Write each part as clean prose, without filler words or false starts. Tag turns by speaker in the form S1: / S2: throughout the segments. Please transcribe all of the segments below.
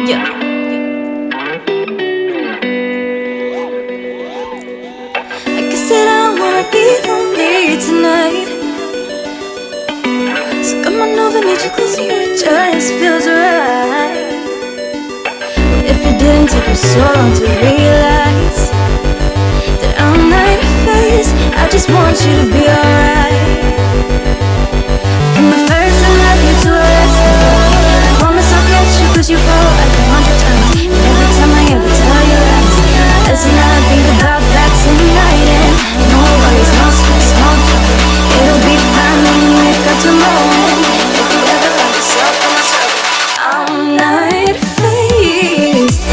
S1: Yeah. Like I said, I don't wanna be lonely tonight. So come on over, need you close to you, it just feels right. If it didn't take you so long to realize that I'm not a face, I just want you to be alright. From the first I love you to the last I promise I'll catch you cause you fall like 100 times. And every time I ever tell you lies, let's not think about that tonight. And no worries, no stress, no trouble. It'll be fine when you wake up tomorrow. If you ever find yourself in a struggle, I'm not faced.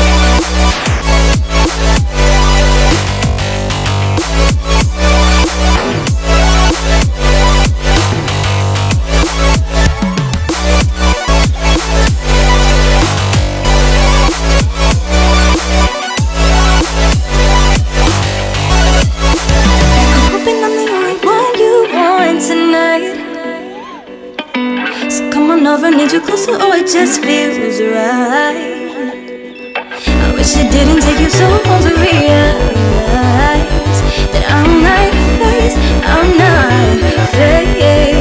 S1: Over, need you closer, oh it just feels right. I wish it didn't take you so long to realize that I'm not faced, I'm not faced.